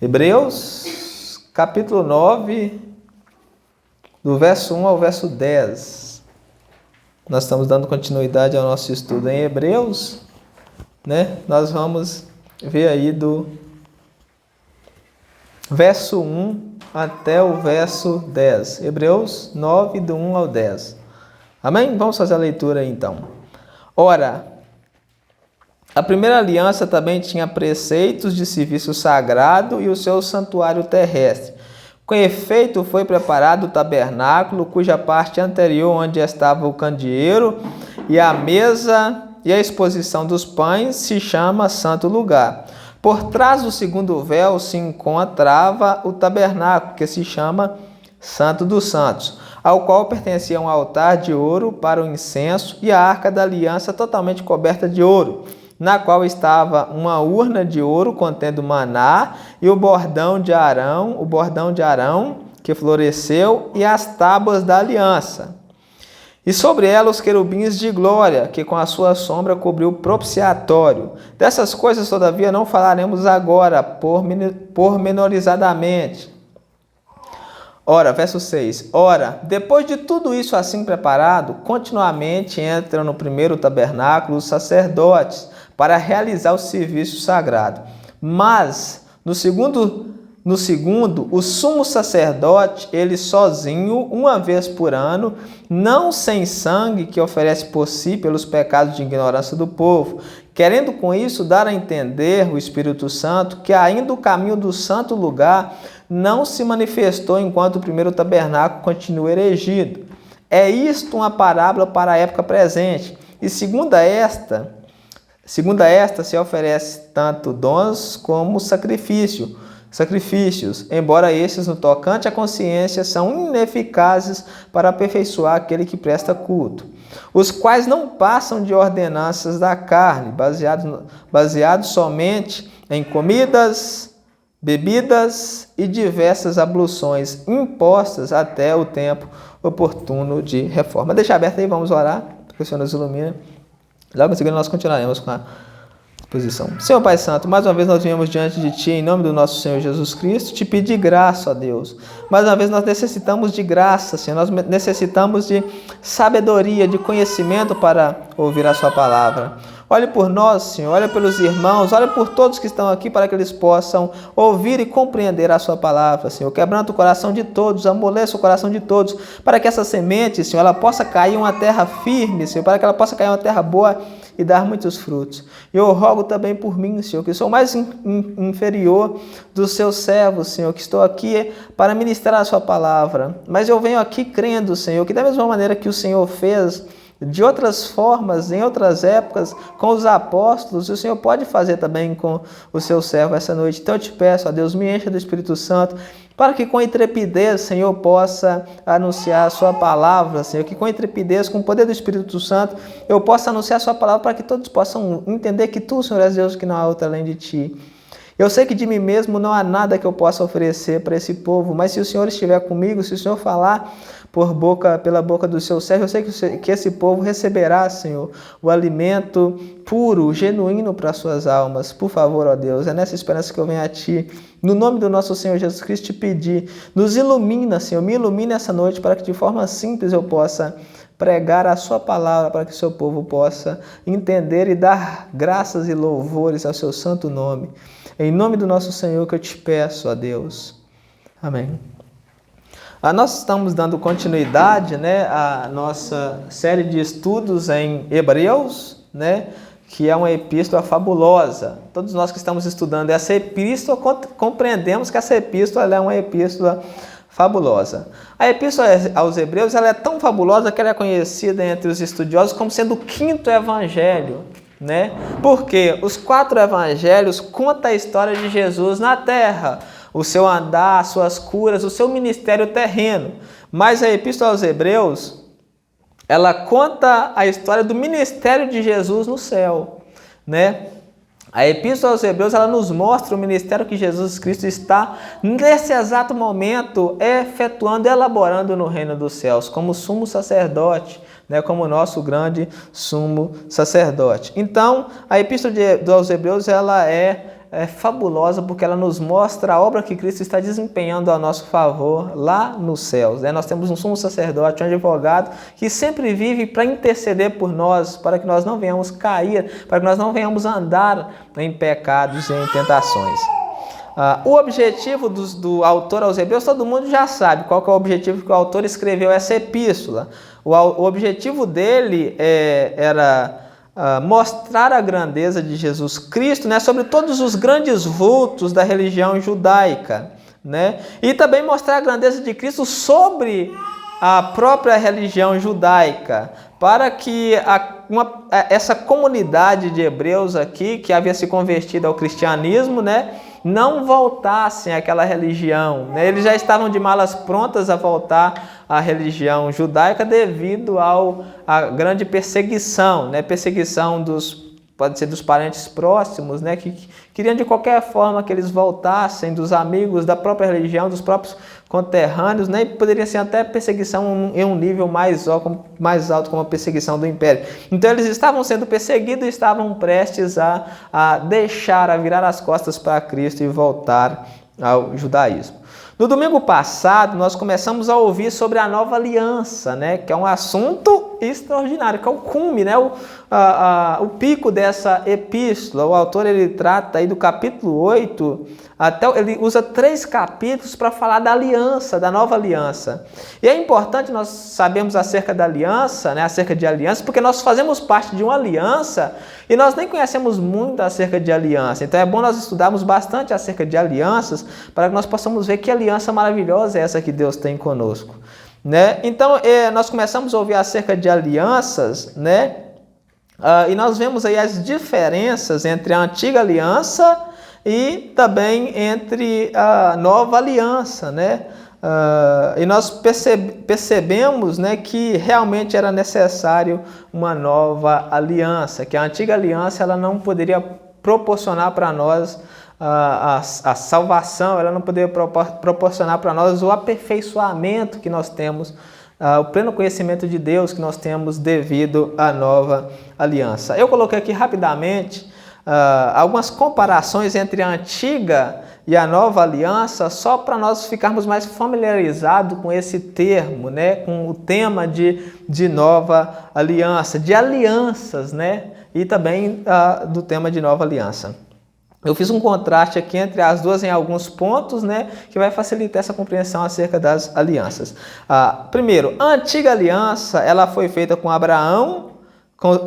Hebreus, capítulo 9, do verso 1 ao verso 10. Nós estamos dando continuidade ao nosso estudo em Hebreus, né? Nós vamos ver aí do verso 1 até o verso 10. Hebreus 9, do 1 ao 10. Amém? Vamos fazer a leitura aí, então. Ora, a primeira aliança também tinha preceitos de serviço sagrado e o seu santuário terrestre. Com efeito, foi preparado o tabernáculo, cuja parte anterior, onde estava o candeeiro e a mesa e a exposição dos pães, se chama Santo Lugar. Por trás do segundo véu se encontrava o tabernáculo, que se chama Santo dos Santos, ao qual pertencia um altar de ouro para o incenso e a arca da aliança totalmente coberta de ouro, na qual estava uma urna de ouro contendo maná e o bordão de Arão que floresceu e as tábuas da aliança. E sobre ela os querubins de glória, que com a sua sombra cobriu o propiciatório. Dessas coisas, todavia, não falaremos agora, pormenorizadamente. Ora, verso 6. Ora, depois de tudo isso assim preparado, continuamente entram no primeiro tabernáculo os sacerdotes, para realizar o serviço sagrado. Mas, no segundo, o sumo sacerdote, ele sozinho, uma vez por ano, não sem sangue, que oferece por si pelos pecados de ignorância do povo, querendo com isso dar a entender o Espírito Santo que ainda o caminho do santo lugar não se manifestou enquanto o primeiro tabernáculo continua erigido. É isto uma parábola para a época presente, e segundo esta se oferece tanto dons como sacrifícios, embora estes, no tocante à consciência, são ineficazes para aperfeiçoar aquele que presta culto, os quais não passam de ordenanças da carne, baseados somente em comidas, bebidas e diversas abluções impostas até o tempo oportuno de reforma. Deixa aberto aí, vamos orar, porque o Senhor nos ilumina. Logo em seguida nós continuaremos com a exposição. Senhor Pai Santo, mais uma vez nós viemos diante de Ti, em nome do nosso Senhor Jesus Cristo, te pedir graça, ó Deus. Mais uma vez nós necessitamos de graça, Senhor. Nós necessitamos de sabedoria, de conhecimento para ouvir a Sua palavra. Olhe por nós, Senhor, olhe pelos irmãos, olhe por todos que estão aqui para que eles possam ouvir e compreender a Sua palavra, Senhor. Quebranta o coração de todos, amoleça o coração de todos, para que essa semente, Senhor, ela possa cair em uma terra firme, Senhor, para que ela possa cair em uma terra boa e dar muitos frutos. Eu rogo também por mim, Senhor, que sou mais inferior dos seus servos, Senhor, que estou aqui para ministrar a Sua palavra. Mas eu venho aqui crendo, Senhor, que da mesma maneira que o Senhor fez de outras formas, em outras épocas, com os apóstolos, o Senhor pode fazer também com o seu servo essa noite. Então eu te peço, ó Deus, me encha do Espírito Santo, para que com intrepidez, Senhor, possa anunciar a Sua palavra, Senhor, que com intrepidez, com o poder do Espírito Santo, eu possa anunciar a Sua palavra para que todos possam entender que Tu, Senhor, és Deus, que não há outro além de Ti. Eu sei que de mim mesmo não há nada que eu possa oferecer para esse povo, mas se o Senhor estiver comigo, se o Senhor falar pela boca do seu servo, eu sei que esse povo receberá, Senhor, o alimento puro, genuíno para as suas almas. Por favor, ó Deus, é nessa esperança que eu venho a Ti, no nome do nosso Senhor Jesus Cristo, te pedir, nos ilumina, Senhor, me ilumine essa noite para que de forma simples eu possa pregar a Sua palavra, para que o seu povo possa entender e dar graças e louvores ao seu santo nome. Em nome do nosso Senhor que eu te peço, ó Deus. Amém. Nós estamos dando continuidade, né, à nossa série de estudos em Hebreus, né, que é uma epístola fabulosa. Todos nós que estamos estudando essa epístola compreendemos que essa epístola é uma epístola fabulosa. A epístola aos Hebreus ela é tão fabulosa que ela é conhecida entre os estudiosos como sendo o quinto evangelho, né? Porque os 4 evangelhos contam a história de Jesus na terra, o seu andar, as suas curas, o seu ministério terreno. Mas a epístola aos Hebreus, ela conta a história do ministério de Jesus no céu, né? A epístola aos Hebreus, ela nos mostra o ministério que Jesus Cristo está, nesse exato momento, efetuando, elaborando no reino dos céus, como sumo sacerdote, né, como nosso grande sumo sacerdote. Então, a epístola aos Hebreus, ela é fabulosa, porque ela nos mostra a obra que Cristo está desempenhando a nosso favor lá nos céus. Nós temos um sumo sacerdote, um advogado, que sempre vive para interceder por nós, para que nós não venhamos cair, para que nós não venhamos andar em pecados e em tentações. O objetivo do autor aos Hebreus, todo mundo já sabe qual que é o objetivo que o autor escreveu essa epístola. O objetivo dele era mostrar a grandeza de Jesus Cristo, né, sobre todos os grandes vultos da religião judaica, né, e também mostrar a grandeza de Cristo sobre a própria religião judaica, para que essa comunidade de hebreus aqui, que havia se convertido ao cristianismo, né, não voltassem àquela religião, né? Eles já estavam de malas prontas a voltar à religião judaica devido à grande perseguição, né? Perseguição pode ser dos parentes próximos, né? Que queriam de qualquer forma que eles voltassem, dos amigos da própria religião, dos próprios conterrâneos, né? E poderia ser até perseguição em um nível mais alto, como a perseguição do império. Então eles estavam sendo perseguidos e estavam prestes a virar as costas para Cristo e voltar ao judaísmo. No domingo passado, nós começamos a ouvir sobre a nova aliança, né? Que é um assunto extraordinário, que é o cume, né? O pico dessa epístola. O autor ele trata aí do capítulo 8, ele usa 3 capítulos para falar da aliança, da nova aliança. E é importante nós sabermos acerca da aliança, né? Acerca de aliança, porque nós fazemos parte de uma aliança e nós nem conhecemos muito acerca de aliança. Então é bom nós estudarmos bastante acerca de alianças para que nós possamos ver que aliança maravilhosa é essa que Deus tem conosco, né? Então nós começamos a ouvir acerca de alianças, né? E nós vemos aí as diferenças entre a antiga aliança e também entre a nova aliança, né? E nós percebemos, né, que realmente era necessário uma nova aliança, que a antiga aliança ela não poderia proporcionar para nós a salvação, ela não poderia proporcionar para nós o aperfeiçoamento que nós temos, o pleno conhecimento de Deus que nós temos devido à nova aliança. Eu coloquei aqui rapidamente algumas comparações entre a antiga e a nova aliança, só para nós ficarmos mais familiarizados com esse termo, né? Com o tema de nova aliança, de alianças, né? E também do tema de nova aliança. Eu fiz um contraste aqui entre as duas em alguns pontos, né, que vai facilitar essa compreensão acerca das alianças. Primeiro, a antiga aliança ela foi feita com Abraão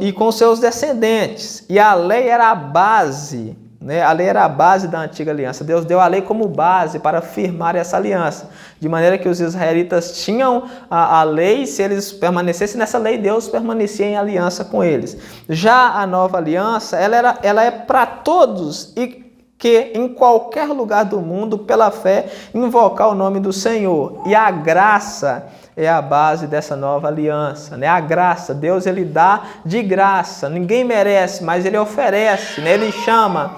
e com seus descendentes. E a lei era a base, né? A lei era a base da antiga aliança. Deus deu a lei como base para firmar essa aliança. De maneira que os israelitas tinham a lei, se eles permanecessem nessa lei, Deus permanecia em aliança com eles. Já a nova aliança, ela é para todos e que em qualquer lugar do mundo, pela fé, invocar o nome do Senhor. E a graça é a base dessa nova aliança, né? A graça, Deus ele dá de graça, ninguém merece, mas ele oferece, né? Ele chama,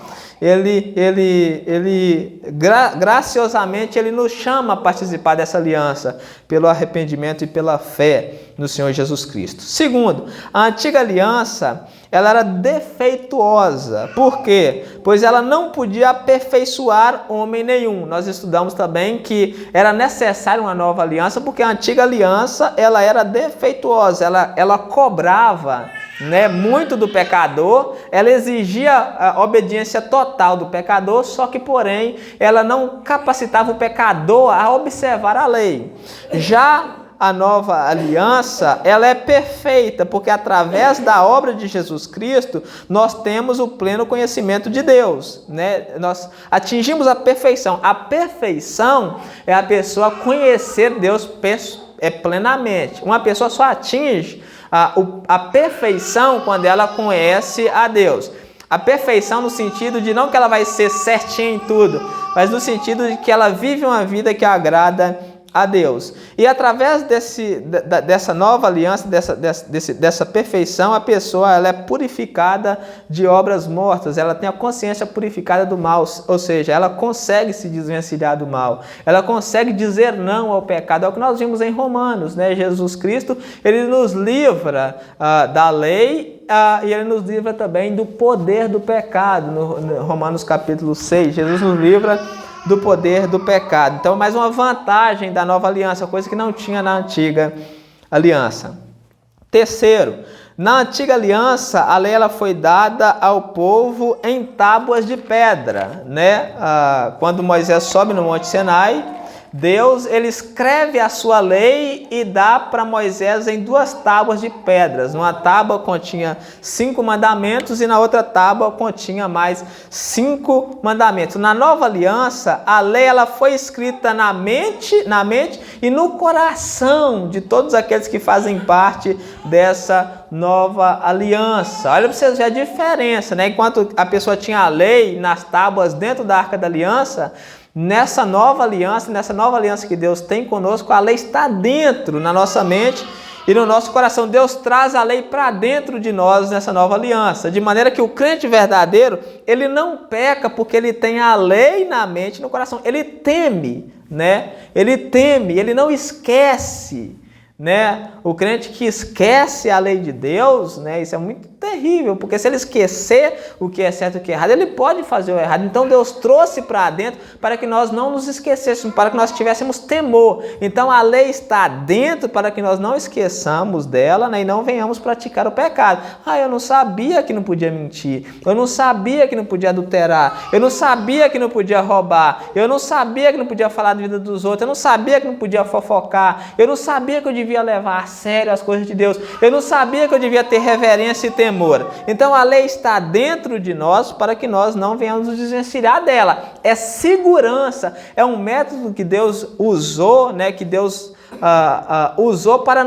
graciosamente ele nos chama a participar dessa aliança pelo arrependimento e pela fé no Senhor Jesus Cristo. Segundo, a antiga aliança ela era defeituosa. Por quê? Pois ela não podia aperfeiçoar homem nenhum. Nós estudamos também que era necessária uma nova aliança, porque a antiga aliança ela era defeituosa, ela cobrava, né, muito do pecador, ela exigia a obediência total do pecador, só que, porém, ela não capacitava o pecador a observar a lei. Já a nova aliança, ela é perfeita, porque através da obra de Jesus Cristo, nós temos o pleno conhecimento de Deus, né? Nós atingimos a perfeição. A perfeição é a pessoa conhecer Deus plenamente. Uma pessoa só atinge a perfeição quando ela conhece a Deus. A perfeição no sentido de não que ela vai ser certinha em tudo, mas no sentido de que ela vive uma vida que agrada a Deus. E através dessa nova aliança, dessa perfeição, a pessoa ela é purificada de obras mortas, ela tem a consciência purificada do mal, ou seja, ela consegue se desvencilhar do mal, ela consegue dizer não ao pecado. É o que nós vimos em Romanos, né? Jesus Cristo, ele nos livra da lei e ele nos livra também do poder do pecado. No Romanos capítulo 6, Jesus nos livra do poder do pecado. Então, mais uma vantagem da nova aliança, coisa que não tinha na antiga aliança. Terceiro, na antiga aliança, a lei ela foi dada ao povo em tábuas de pedra, né? Quando Moisés sobe no Monte Sinai, Deus ele escreve a sua lei e dá para Moisés em 2 tábuas de pedras. Uma tábua continha 5 mandamentos e na outra tábua continha mais 5 mandamentos. Na nova aliança, a lei ela foi escrita na mente e no coração de todos aqueles que fazem parte dessa nova aliança. Olha para vocês verem a diferença, né? Enquanto a pessoa tinha a lei nas tábuas dentro da Arca da Aliança, nessa nova aliança que Deus tem conosco, a lei está dentro na nossa mente e no nosso coração. Deus traz a lei para dentro de nós nessa nova aliança, de maneira que o crente verdadeiro, ele não peca porque ele tem a lei na mente e no coração. Ele teme, né? Ele não esquece, né? O crente que esquece a lei de Deus, né? Isso é muito terrível, porque se ele esquecer o que é certo e o que é errado, ele pode fazer o errado. Então Deus trouxe para dentro para que nós não nos esquecêssemos, para que nós tivéssemos temor. Então a lei está dentro para que nós não esqueçamos dela, né? E não venhamos praticar o pecado. Eu não sabia que não podia mentir, eu não sabia que não podia adulterar, eu não sabia que não podia roubar, eu não sabia que não podia falar da vida dos outros, eu não sabia que não podia fofocar, eu não sabia que eu devia levar a sério as coisas de Deus, eu não sabia que eu devia ter reverência e temor. Então a lei está dentro de nós para que nós não venhamos nos desvencilhar dela. É segurança, é um método que Deus usou, né? Que Deus usou para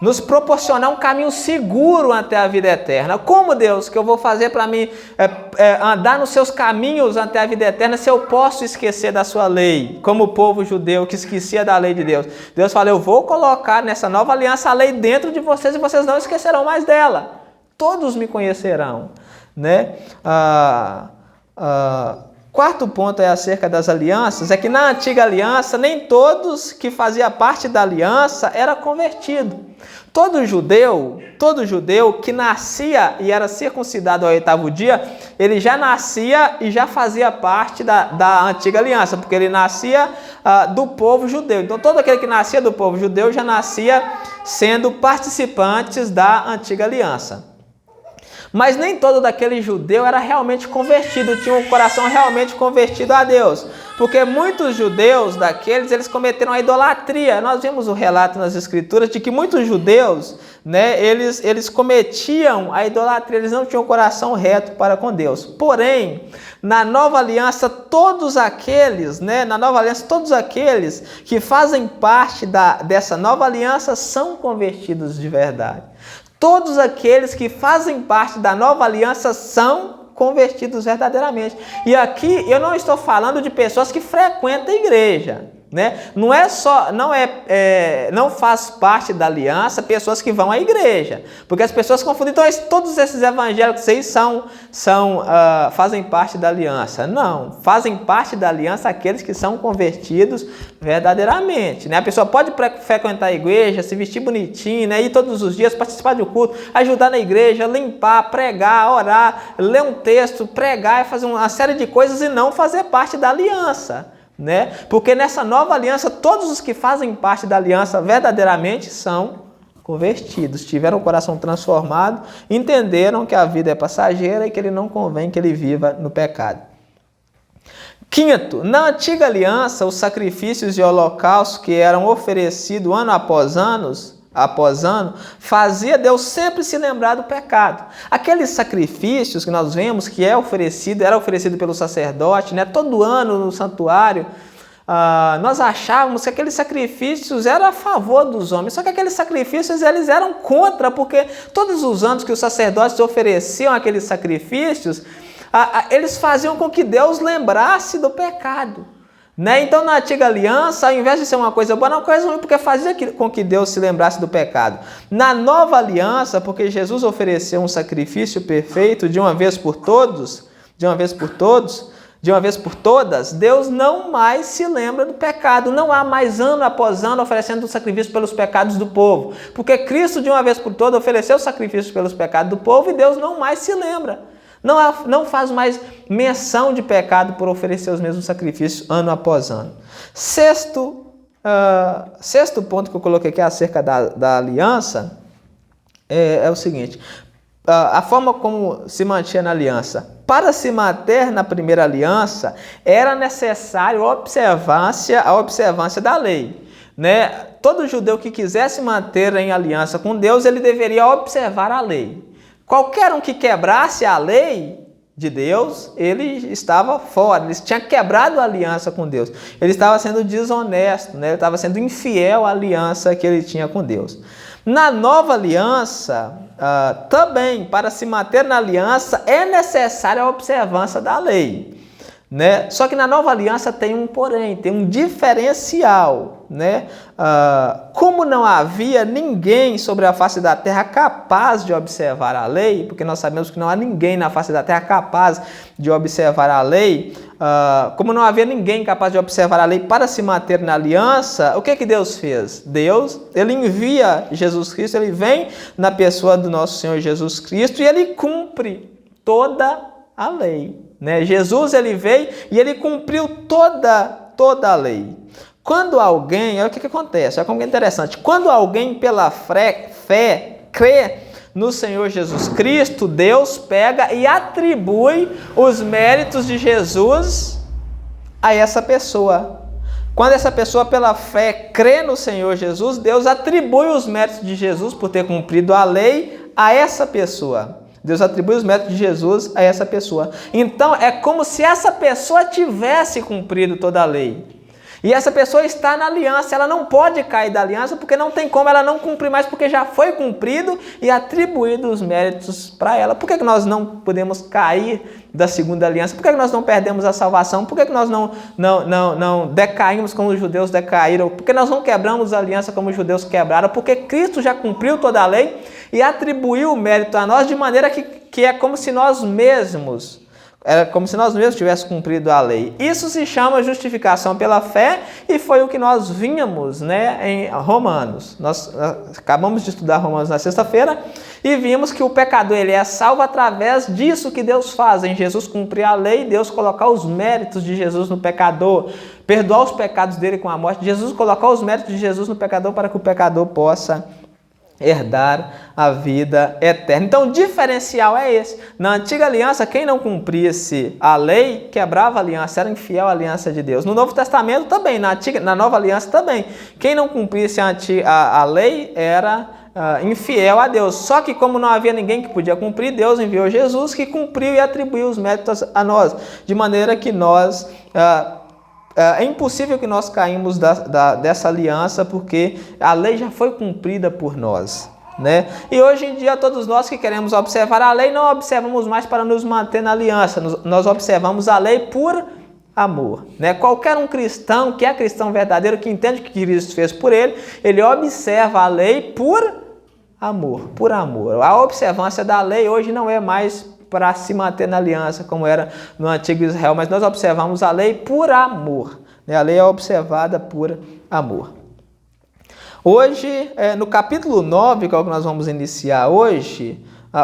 nos proporcionar um caminho seguro até a vida eterna. Como, Deus, que eu vou fazer para mim andar nos seus caminhos até a vida eterna se eu posso esquecer da sua lei, como o povo judeu que esquecia da lei de Deus? Deus fala, eu vou colocar nessa nova aliança a lei dentro de vocês e vocês não esquecerão mais dela. Todos me conhecerão, né? Quarto ponto é acerca das alianças, é que na antiga aliança nem todos que faziam parte da aliança era convertido. Todo judeu que nascia e era circuncidado ao 8º dia, ele já nascia e já fazia parte da antiga aliança, porque ele nascia do povo judeu. Então todo aquele que nascia do povo judeu já nascia sendo participantes da antiga aliança. Mas nem todo daquele judeu era realmente convertido, tinha um coração realmente convertido a Deus. Porque muitos judeus daqueles, eles cometeram a idolatria. Nós vimos o relato nas Escrituras de que muitos judeus, né, eles cometiam a idolatria, eles não tinham um coração reto para com Deus. Porém, na nova aliança, todos aqueles que fazem parte dessa nova aliança são convertidos de verdade. Todos aqueles que fazem parte da nova aliança são convertidos verdadeiramente. E aqui eu não estou falando de pessoas que frequentam a igreja, né? Não faz parte da aliança pessoas que vão à igreja, porque as pessoas confundem. Então todos esses evangélicos aí fazem parte da aliança. Não, fazem parte da aliança aqueles que são convertidos verdadeiramente, né? A pessoa pode frequentar a igreja, se vestir bonitinho, né? Ir todos os dias, participar do culto, ajudar na igreja, limpar, pregar, orar, ler um texto, pregar e fazer uma série de coisas e não fazer parte da aliança, né? Porque nessa nova aliança, todos os que fazem parte da aliança verdadeiramente são convertidos, tiveram o coração transformado, entenderam que a vida é passageira e que ele não convém que ele viva no pecado. Quinto, na antiga aliança, os sacrifícios e holocaustos que eram oferecidos ano após ano, fazia Deus sempre se lembrar do pecado. Aqueles sacrifícios que nós vemos que era oferecido pelo sacerdote, né? Todo ano no santuário, nós achávamos que aqueles sacrifícios eram a favor dos homens, só que aqueles sacrifícios eles eram contra, porque todos os anos que os sacerdotes ofereciam aqueles sacrifícios, eles faziam com que Deus lembrasse do pecado. Né? Então, na antiga aliança, ao invés de ser uma coisa boa, era uma coisa ruim, porque fazia com que Deus se lembrasse do pecado. Na nova aliança, porque Jesus ofereceu um sacrifício perfeito de uma vez por todos, de uma vez por todas, Deus não mais se lembra do pecado. Não há mais ano após ano oferecendo sacrifício pelos pecados do povo. Porque Cristo, de uma vez por todas, ofereceu sacrifício pelos pecados do povo e Deus não mais se lembra. Não faz mais menção de pecado por oferecer os mesmos sacrifícios ano após ano. Sexto ponto que eu coloquei aqui acerca da aliança é o seguinte. A forma como se mantinha na aliança. Para se manter na primeira aliança, era necessário a observância da lei. Né? Todo judeu que quisesse manter em aliança com Deus, ele deveria observar a lei. Qualquer um que quebrasse a lei de Deus, ele estava fora, ele tinha quebrado a aliança com Deus. Ele estava sendo desonesto, né? Ele estava sendo infiel à aliança que ele tinha com Deus. Na nova aliança, também, para se manter na aliança, é necessária a observância da lei. Né? Só que na nova aliança tem um porém, tem um diferencial. Né? Como não havia ninguém sobre a face da terra capaz de observar a lei, porque nós sabemos que não há ninguém na face da terra capaz de observar a lei, como não havia ninguém capaz de observar a lei para se manter na aliança, o que Deus fez? Deus, ele envia Jesus Cristo, ele vem na pessoa do nosso Senhor Jesus Cristo e ele cumpre toda a lei. Né? Jesus, ele veio e ele cumpriu toda a lei. Quando alguém, olha o que acontece, olha como é interessante, quando alguém pela fé crê no Senhor Jesus Cristo, Deus pega e atribui os méritos de Jesus a essa pessoa. Quando essa pessoa pela fé crê no Senhor Jesus, Deus atribui os méritos de Jesus por ter cumprido a lei a essa pessoa. Deus atribui os méritos de Jesus a essa pessoa. Então, é como se essa pessoa tivesse cumprido toda a lei. E essa pessoa está na aliança, ela não pode cair da aliança, porque não tem como ela não cumprir mais, porque já foi cumprido e atribuído os méritos para ela. Por que nós não podemos cair da segunda aliança? Por que nós não perdemos a salvação? Por que nós não decaímos como os judeus decaíram? Por que nós não quebramos a aliança como os judeus quebraram? Porque Cristo já cumpriu toda a lei e atribuiu o mérito a nós de maneira que é como se nós mesmos... Era como se nós mesmos tivéssemos cumprido a lei. Isso se chama justificação pela fé e foi o que nós vimos, né, em Romanos. Nós acabamos de estudar Romanos na sexta-feira e vimos que o pecador ele é salvo através disso que Deus faz. Em Jesus cumprir a lei, Deus colocar os méritos de Jesus no pecador, perdoar os pecados dele com a morte. Jesus colocar os méritos de Jesus no pecador para que o pecador possa herdar a vida eterna. Então, o diferencial é esse. Na antiga aliança, quem não cumprisse a lei, quebrava a aliança, era infiel à aliança de Deus. No Novo Testamento também, na nova aliança também. Quem não cumprisse a lei era infiel a Deus. Só que como não havia ninguém que podia cumprir, Deus enviou Jesus que cumpriu e atribuiu os méritos a nós. De maneira que nós... é impossível que nós caímos dessa aliança, porque a lei já foi cumprida por nós. Né? E hoje em dia todos nós que queremos observar a lei, não observamos mais para nos manter na aliança. Nós observamos a lei por amor. Né? Qualquer um cristão que é cristão verdadeiro, que entende o que Cristo fez por ele, ele observa a lei por amor. Por amor. A observância da lei hoje não é mais para se manter na aliança, como era no antigo Israel, mas nós observamos a lei por amor. Né? A lei é observada por amor. Hoje, no capítulo 9, que é o que nós vamos iniciar hoje,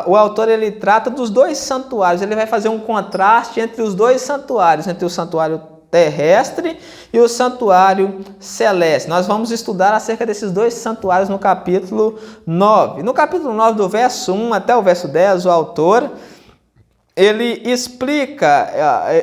o autor ele trata dos dois santuários. Ele vai fazer um contraste entre os dois santuários, entre o santuário terrestre e o santuário celeste. Nós vamos estudar acerca desses dois santuários no capítulo 9. No capítulo 9, do verso 1 até o verso 10, o autor... ele explica,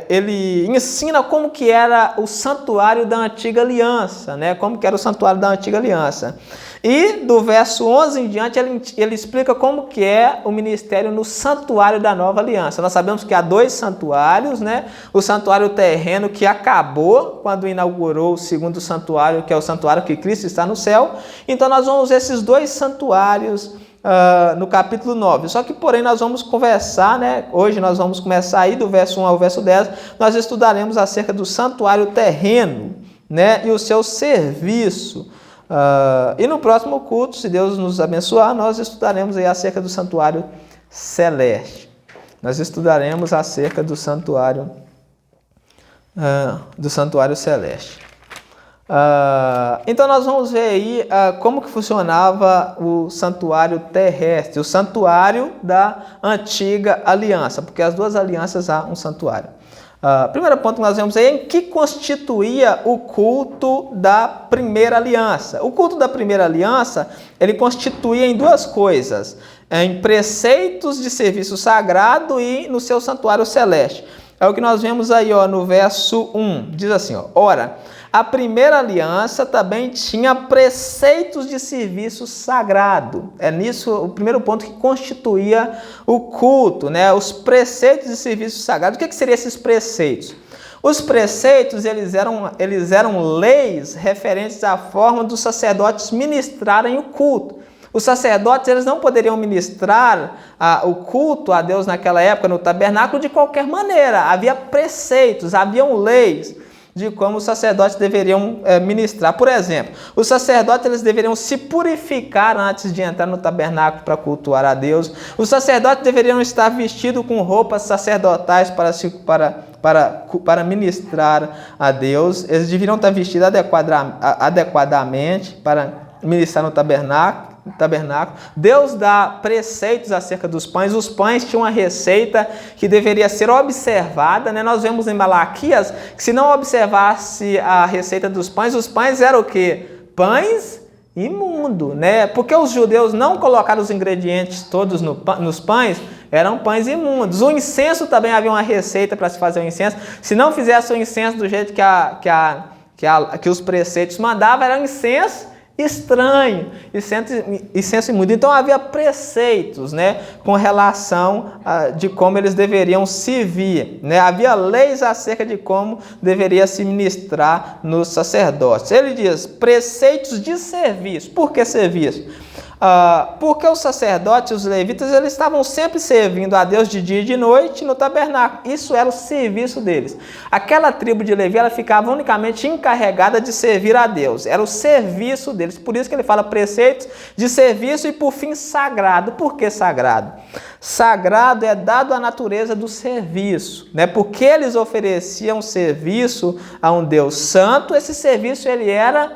ele ensina como que era o santuário da antiga aliança, né? Como que era o santuário da antiga aliança. E do verso 11 em diante, ele explica como que é o ministério no santuário da nova aliança. Nós sabemos que há dois santuários, né? O santuário terreno que acabou quando inaugurou o segundo santuário, que é o santuário que Cristo está no céu. Então nós vamos ver esses dois santuários no capítulo 9. Só que, porém, nós vamos conversar, né? Hoje nós vamos começar aí do verso 1 ao verso 10, nós estudaremos acerca do santuário terreno, né? E o seu serviço. E no próximo culto, se Deus nos abençoar, nós estudaremos aí acerca do santuário celeste. Nós estudaremos acerca do santuário celeste. Então nós vamos ver aí como que funcionava o santuário terrestre, o santuário da antiga aliança, porque as duas alianças há um santuário. Primeiro ponto que nós vemos aí é em que constituía o culto da primeira aliança. O culto da primeira aliança, ele constituía em duas coisas, em preceitos de serviço sagrado e no seu santuário celeste. É o que nós vemos aí no verso 1, diz assim, ora, a primeira aliança também tinha preceitos de serviço sagrado. É nisso o primeiro ponto que constituía o culto, né? Os preceitos de serviço sagrado. O que seriam esses preceitos? Os preceitos, eles eram leis referentes à forma dos sacerdotes ministrarem o culto. Os sacerdotes, eles não poderiam ministrar o culto a Deus naquela época no tabernáculo de qualquer maneira. Havia preceitos, haviam leis de como os sacerdotes deveriam ministrar. Por exemplo, os sacerdotes eles deveriam se purificar antes de entrar no tabernáculo para cultuar a Deus. Os sacerdotes deveriam estar vestidos com roupas sacerdotais para ministrar a Deus. Eles deveriam estar vestidos adequadamente para ministrar no tabernáculo. Deus dá preceitos acerca dos pães. Os pães tinham uma receita que deveria ser observada, né? Nós vemos em Malaquias que se não observasse a receita dos pães, os pães eram o quê? Pães imundos, né? Porque os judeus não colocaram os ingredientes todos nos pães, eram pães imundos. O incenso também havia uma receita para se fazer o incenso. Se não fizesse o incenso do jeito que os preceitos mandavam, era um incenso estranho, incenso imundo. Então havia preceitos, né, com relação de como eles deveriam servir, né? Havia leis acerca de como deveria se ministrar nos sacerdotes. Ele diz preceitos de serviço. Por que serviço? Porque os sacerdotes, os levitas, eles estavam sempre servindo a Deus de dia e de noite no tabernáculo. Isso era o serviço deles. Aquela tribo de Levi, ela ficava unicamente encarregada de servir a Deus. Era o serviço deles. Por isso que ele fala preceitos de serviço e, por fim, sagrado. Por que sagrado? Sagrado é dado à natureza do serviço, né? Porque eles ofereciam serviço a um Deus santo, esse serviço ele era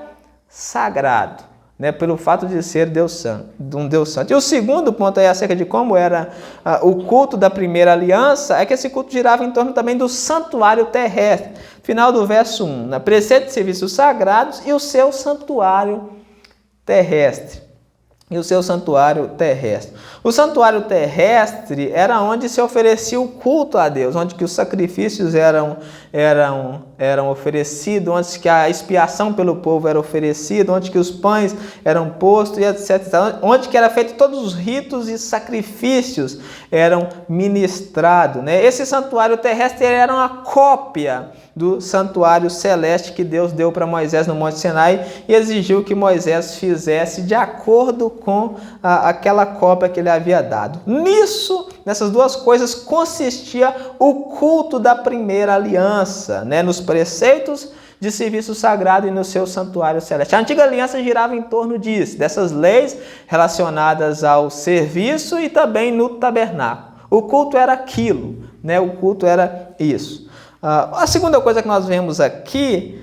sagrado, né, pelo fato de ser Deus santo, um Deus santo. E o segundo ponto aí acerca de como era o culto da primeira aliança é que esse culto girava em torno também do santuário terrestre. Final do verso 1, na preceito de serviços sagrados e o seu santuário terrestre. E o seu santuário terrestre. O santuário terrestre era onde se oferecia o culto a Deus, onde que os sacrifícios eram oferecidos, onde que a expiação pelo povo era oferecida, onde que os pães eram postos e etc. Onde que era feito todos os ritos e sacrifícios eram ministrados, né? Esse santuário terrestre era uma cópia do santuário celeste que Deus deu para Moisés no Monte Sinai e exigiu que Moisés fizesse de acordo com aquela cópia que ele havia dado. Nessas duas coisas consistia o culto da primeira aliança, né? Nos preceitos de serviço sagrado e no seu santuário celeste. A antiga aliança girava em torno disso, dessas leis relacionadas ao serviço e também no tabernáculo. O culto era aquilo, né? O culto era isso. A segunda coisa que nós vemos aqui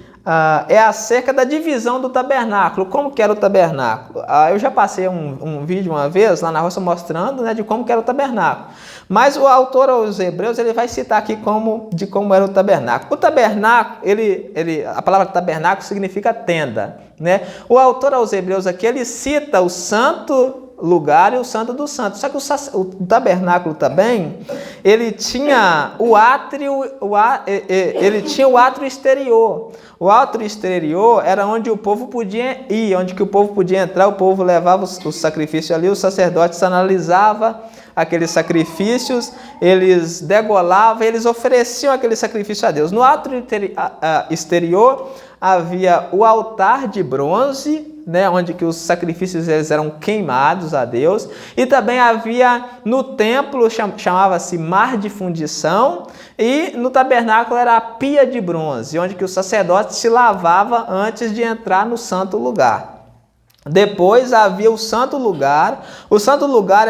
é acerca da divisão do tabernáculo. Como que era o tabernáculo? Eu já passei um vídeo uma vez lá na roça mostrando, né, de como que era o tabernáculo. Mas o autor aos Hebreus ele vai citar aqui como era o tabernáculo. O tabernáculo, a palavra tabernáculo significa tenda, né? O autor aos Hebreus aqui ele cita o santo lugar e o santo dos santos. Só que o tabernáculo também, ele tinha o átrio exterior. O átrio exterior era onde o povo podia ir, onde que o povo podia entrar, o povo levava os sacrifícios ali, os sacerdotes analisavam aqueles sacrifícios, eles degolavam, eles ofereciam aquele sacrifício a Deus. No átrio exterior havia o altar de bronze, né, onde que os sacrifícios eles eram queimados a Deus, e também havia no templo, chamava-se mar de fundição, e no tabernáculo era a pia de bronze, onde que o sacerdote se lavava antes de entrar no santo lugar. Depois havia o santo lugar. O santo lugar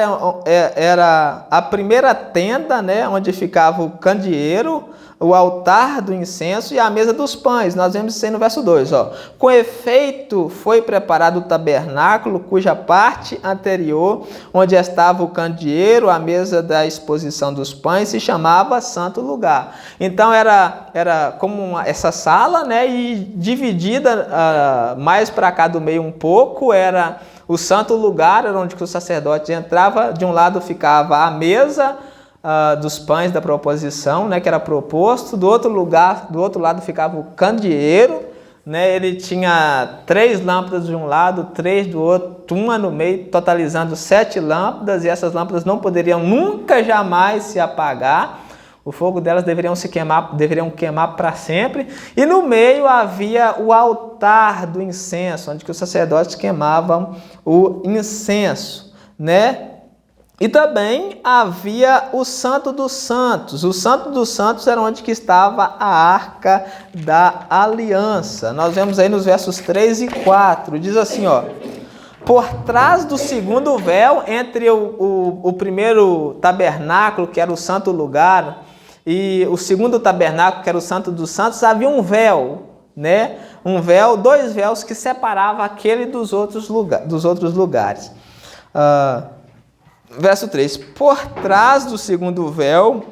era a primeira tenda, né, onde ficava o candeeiro, o altar do incenso e a mesa dos pães. Nós vemos isso aí no verso 2. Ó. Com efeito, foi preparado o tabernáculo, cuja parte anterior, onde estava o candeeiro, a mesa da exposição dos pães, se chamava Santo Lugar. Então era como essa sala, né, e dividida mais para cá do meio um pouco, era o santo lugar, onde o sacerdote entrava. De um lado ficava a mesa dos pães da proposição, né, que era proposto. Do outro lado ficava o candeeiro, né, ele tinha 3 lâmpadas de um lado, 3 do outro, uma no meio, totalizando 7 lâmpadas, e essas lâmpadas não poderiam nunca jamais se apagar. O fogo delas deveriam queimar para sempre. E no meio havia o altar do incenso, onde que os sacerdotes queimavam o incenso, né? E também havia o Santo dos Santos. O Santo dos Santos era onde que estava a Arca da Aliança. Nós vemos aí nos versos 3 e 4. Diz assim, ó: por trás do segundo véu, entre o primeiro tabernáculo, que era o santo lugar, e o segundo tabernáculo, que era o Santo dos Santos, havia um véu, né? Um véu, 2 véus que separavam aquele dos outros lugares. Verso 3. Por trás do segundo véu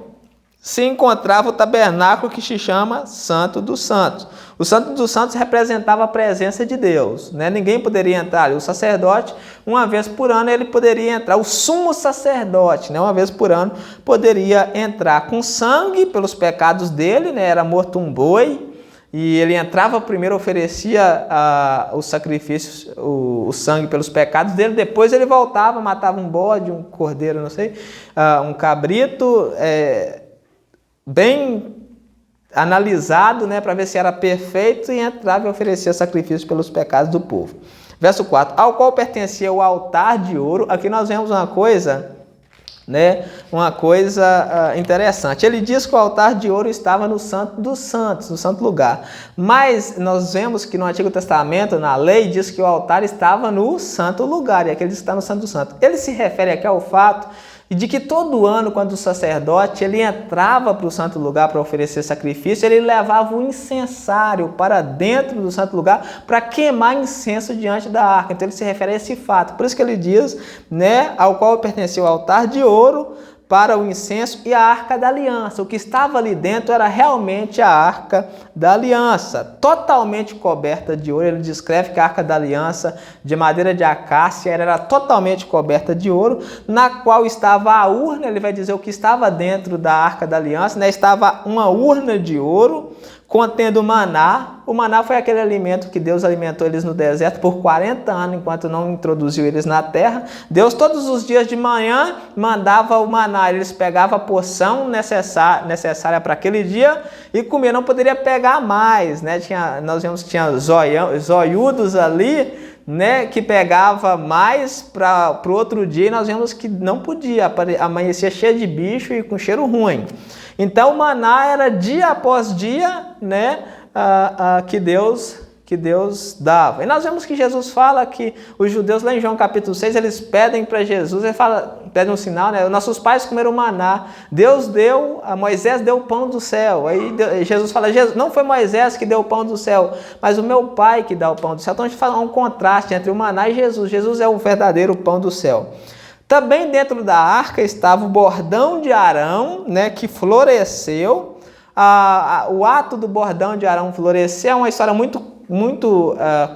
se encontrava o tabernáculo que se chama Santo dos Santos. O Santo dos Santos representava a presença de Deus, né? Ninguém poderia entrar ali. O sacerdote, uma vez por ano, ele poderia entrar. O sumo sacerdote, né, uma vez por ano, poderia entrar com sangue pelos pecados dele, né? Era morto um boi, e ele entrava primeiro, oferecia os sacrifícios, o sangue pelos pecados dele. Depois ele voltava, matava um bode, um cordeiro, não sei, um cabrito, bem analisado, né, para ver se era perfeito, e entrava e oferecia sacrifícios pelos pecados do povo. Verso 4. Ao qual pertencia o altar de ouro. Aqui nós vemos uma coisa, né, uma coisa interessante. Ele diz que o altar de ouro estava no Santo dos Santos, no santo lugar. Mas nós vemos que no Antigo Testamento, na lei, diz que o altar estava no santo lugar, e aqui ele diz que está no Santo dos Santos. Ele se refere aqui ao fato de que todo ano, quando o sacerdote ele entrava para o santo lugar para oferecer sacrifício, ele levava o incensário para dentro do santo lugar para queimar incenso diante da arca. Então ele se refere a esse fato. Por isso que ele diz, né, ao qual pertencia o altar de ouro para o incenso e a Arca da Aliança. O que estava ali dentro era realmente a Arca da Aliança, totalmente coberta de ouro. Ele descreve que a Arca da Aliança, de madeira de acácia, era totalmente coberta de ouro, na qual estava a urna. Ele vai dizer o que estava dentro da Arca da Aliança, né? Estava uma urna de ouro contendo maná. O maná foi aquele alimento que Deus alimentou eles no deserto por 40 anos, enquanto não introduziu eles na terra. Deus todos os dias de manhã mandava o maná, eles pegavam a porção necessária para aquele dia e comiam, não poderia pegar mais, né? Nós vemos que tinha zoiudos ali, né, que pegava mais para o outro dia, e nós vemos que não podia, amanhecia cheio de bicho e com cheiro ruim. Então o maná era dia após dia, né, que Deus dava. E nós vemos que Jesus fala que os judeus, lá em João capítulo 6, eles pedem para Jesus, pedem um sinal, né? Nossos pais comeram maná, Moisés deu o pão do céu. Aí Jesus fala, não foi Moisés que deu o pão do céu, mas o meu pai que dá o pão do céu. Então a gente fala um contraste entre o maná e Jesus. Jesus é o verdadeiro pão do céu. Também dentro da arca estava o bordão de Arão, né, que floresceu. O ato do bordão de Arão florescer é uma história muito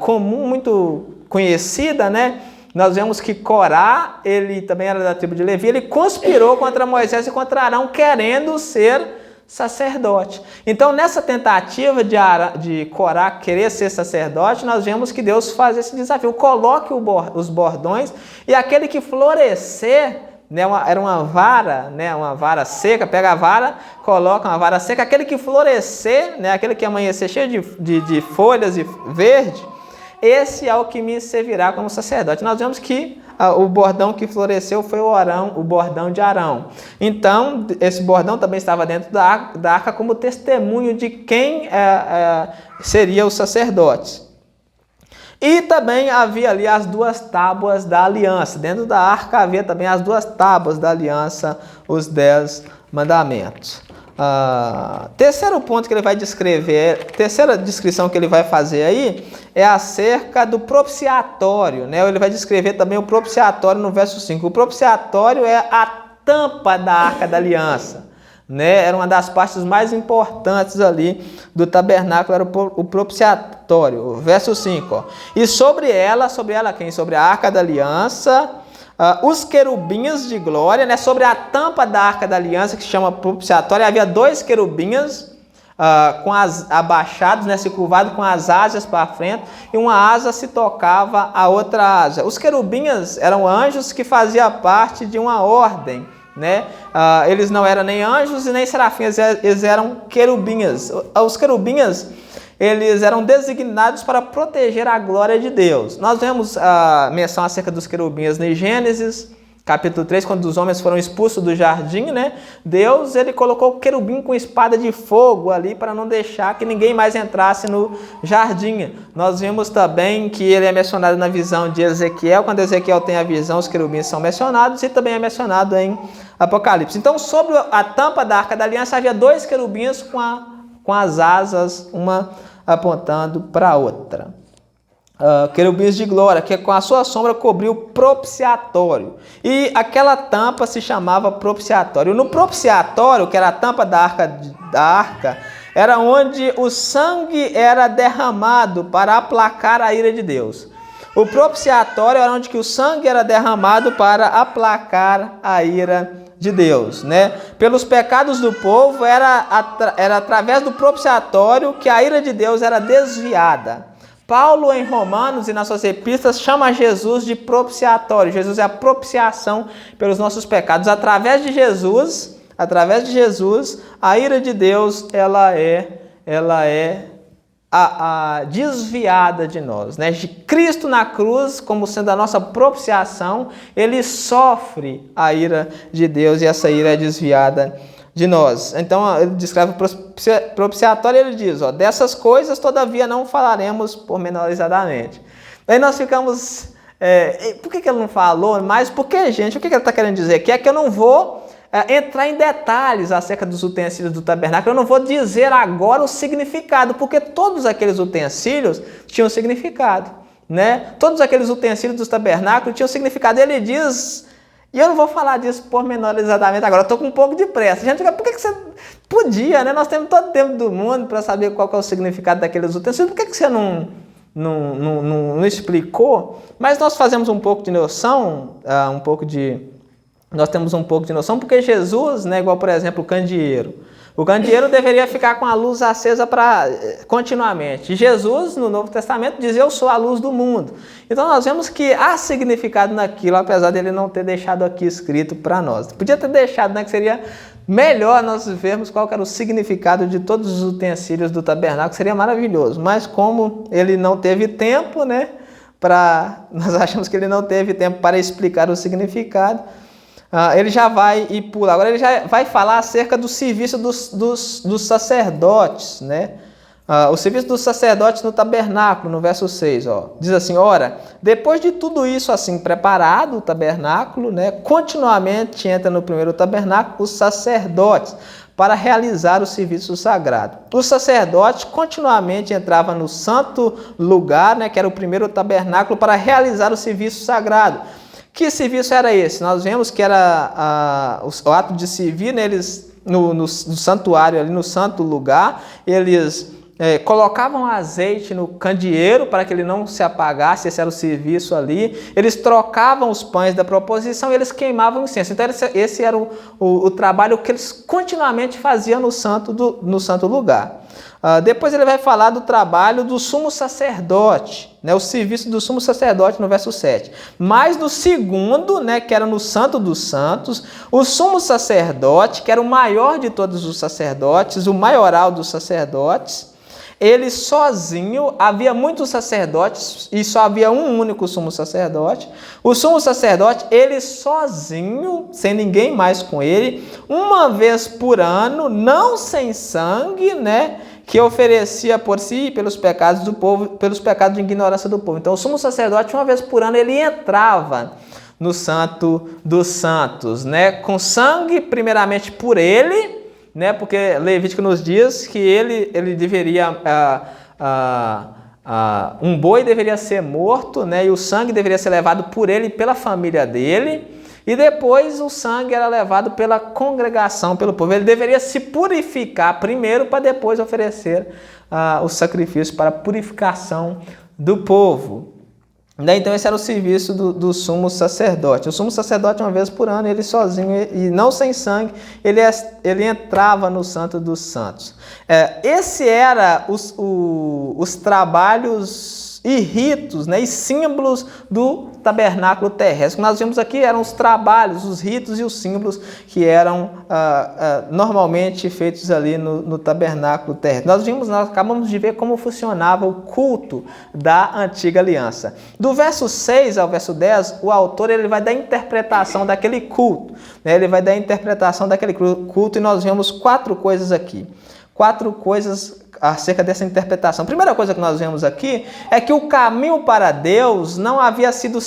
comum, muito conhecida, né? Nós vemos que Corá, ele também era da tribo de Levi, ele conspirou contra Moisés e contra Arão, querendo ser sacerdote. Então, nessa tentativa de Corá querer ser sacerdote, nós vemos que Deus faz esse desafio: coloque os bordões, e aquele que florescer, né, era uma vara, né, uma vara seca, pega a vara, coloca uma vara seca, aquele que florescer, né, aquele que amanhecer cheio de folhas e verde, esse é o que me servirá como sacerdote. Nós vemos que o bordão que floresceu foi o bordão de Arão. Então, esse bordão também estava dentro da arca como testemunho de quem seria os sacerdotes. E também havia ali as 2 tábuas da aliança. Dentro da arca havia também as 2 tábuas da aliança, os 10 mandamentos. Terceiro ponto que ele vai descrever, terceira descrição que ele vai fazer aí é acerca do propiciatório, né? Ele vai descrever também o propiciatório no verso 5. O propiciatório é a tampa da arca da aliança, né? Era uma das partes mais importantes ali do tabernáculo, era o propiciatório. O verso 5, ó. E sobre ela quem? Sobre a arca da aliança, os querubins de glória, né? Sobre a tampa da arca da aliança, que se chama propiciatório, havia 2 querubins abaixados, né? Se curvados com as asas para frente, e uma asa se tocava a outra asa. Os querubins eram anjos que faziam parte de uma ordem, né? Eles não eram nem anjos e nem serafins, eles eram querubins. Os querubins, eles eram designados para proteger a glória de Deus. Nós vemos a menção acerca dos querubins em Gênesis, capítulo 3, quando os homens foram expulsos do jardim, né? Deus, ele colocou o querubim com espada de fogo ali para não deixar que ninguém mais entrasse no jardim. Nós vimos também que ele é mencionado na visão de Ezequiel. Quando Ezequiel tem a visão, os querubins são mencionados, e também é mencionado em Apocalipse. Então, sobre a tampa da arca da aliança havia 2 querubins com as asas, uma apontando para a outra. Querubins de glória, que com a sua sombra cobriu o propiciatório. E aquela tampa se chamava propiciatório. No propiciatório, que era a tampa da arca, era onde o sangue era derramado para aplacar a ira de Deus. O propiciatório era onde que o sangue era derramado para aplacar a ira de Deus, né? Pelos pecados do povo, era através do propiciatório que a ira de Deus era desviada. Paulo, em Romanos e nas suas epístolas, chama Jesus de propiciatório. Jesus é a propiciação pelos nossos pecados. Através de Jesus, a ira de Deus, ela é desviada de nós, né? De Cristo na cruz, como sendo a nossa propiciação, ele sofre a ira de Deus e essa ira é desviada de nós. Então, ele descreve o propiciatório e ele diz, ó, dessas coisas, todavia, não falaremos pormenorizadamente. Aí nós ficamos, por que ele não falou? Mas por que, gente? O que ele está querendo dizer? Que é que eu não vou entrar em detalhes acerca dos utensílios do tabernáculo, eu não vou dizer agora o significado, porque todos aqueles utensílios tinham significado, né? Todos aqueles utensílios do tabernáculo tinham significado. Ele diz... E eu não vou falar disso pormenorizadamente agora, eu estou com um pouco de pressa. Gente, por que você podia, né? Nós temos todo o tempo do mundo para saber qual que é o significado daqueles utensílios. Por que você não explicou? Mas nós fazemos um pouco de noção, nós temos um pouco de noção, porque Jesus, né, igual por exemplo o candeeiro. O candeeiro deveria ficar com a luz acesa continuamente. Jesus, no Novo Testamento, diz, eu sou a luz do mundo. Então nós vemos que há significado naquilo, apesar dele não ter deixado aqui escrito para nós. Podia ter deixado, né, que seria melhor nós vermos qual era o significado de todos os utensílios do tabernáculo, seria maravilhoso. Mas como ele não teve tempo, né, nós achamos que ele não teve tempo para explicar o significado, ele já vai e pula. Agora ele já vai falar acerca do serviço dos sacerdotes, né? O serviço dos sacerdotes no tabernáculo, no verso 6, ó, diz assim, ora, depois de tudo isso assim preparado, o tabernáculo, né, continuamente entra no primeiro tabernáculo os sacerdotes para realizar o serviço sagrado. Os sacerdotes continuamente entravam no santo lugar, né, que era o primeiro tabernáculo, para realizar o serviço sagrado. Que serviço era esse? Nós vemos que era o ato de servir, né, eles no santuário, ali no santo lugar, eles colocavam azeite no candeeiro para que ele não se apagasse, esse era o serviço ali. Eles trocavam os pães da proposição e eles queimavam incenso. Então esse era o trabalho que eles continuamente faziam no santo lugar. Depois ele vai falar do trabalho do sumo sacerdote, né, o serviço do sumo sacerdote no verso 7. Mas no segundo, né, que era no Santo dos Santos, o sumo sacerdote, que era o maior de todos os sacerdotes, o maioral dos sacerdotes, Ele sozinho, havia muitos sacerdotes e só havia um único sumo sacerdote. O sumo sacerdote, ele sozinho, sem ninguém mais com ele, uma vez por ano, não sem sangue, né, que oferecia por si e pelos pecados do povo, pelos pecados de ignorância do povo. Então, o sumo sacerdote, uma vez por ano, ele entrava no Santo dos Santos, né, com sangue, primeiramente por ele, né, porque Levítico nos diz que ele deveria, um boi deveria ser morto, né, e o sangue deveria ser levado por ele e pela família dele, e depois o sangue era levado pela congregação, pelo povo. Ele deveria se purificar primeiro para depois oferecer o sacrifício para a purificação do povo. Então esse era o serviço do sumo sacerdote. O sumo sacerdote, uma vez por ano, ele sozinho e não sem sangue, ele entrava no Santo dos Santos. Esse era os trabalhos e ritos, né, e símbolos do tabernáculo terrestre. O que nós vimos aqui eram os trabalhos, os ritos e os símbolos que eram normalmente feitos ali no tabernáculo terrestre. Nós acabamos de ver como funcionava o culto da antiga aliança. Do verso 6 ao verso 10, o autor ele vai dar interpretação daquele culto, né? Ele vai dar interpretação daquele culto e nós vemos 4 coisas aqui. 4 coisas acerca dessa interpretação. A primeira coisa que nós vemos aqui é que o caminho para Deus não havia sido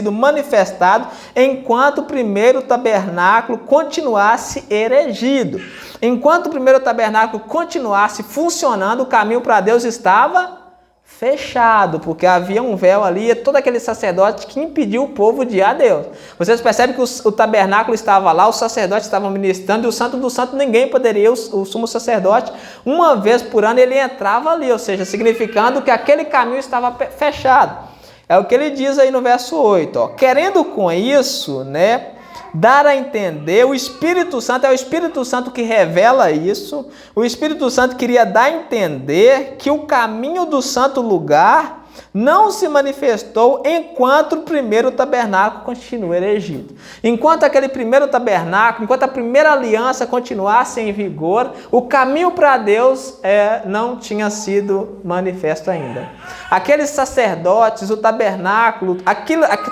manifestado enquanto o primeiro tabernáculo continuasse erigido. Enquanto o primeiro tabernáculo continuasse funcionando, o caminho para Deus estava fechado, porque havia um véu ali e todo aquele sacerdote que impediu o povo de ir a Deus. Vocês percebem que o tabernáculo estava lá, os sacerdotes estavam ministrando e o Santo do Santo ninguém poderia, o sumo sacerdote, uma vez por ano ele entrava ali, ou seja, significando que aquele caminho estava fechado. É o que ele diz aí no verso 8, ó. Querendo com isso, né, dar a entender, o Espírito Santo, é o Espírito Santo que revela isso, o Espírito Santo queria dar a entender que o caminho do santo lugar não se manifestou enquanto o primeiro tabernáculo continua erigido. Enquanto aquele primeiro tabernáculo, enquanto a primeira aliança continuasse em vigor, o caminho para Deus não tinha sido manifesto ainda. Aqueles sacerdotes, o tabernáculo,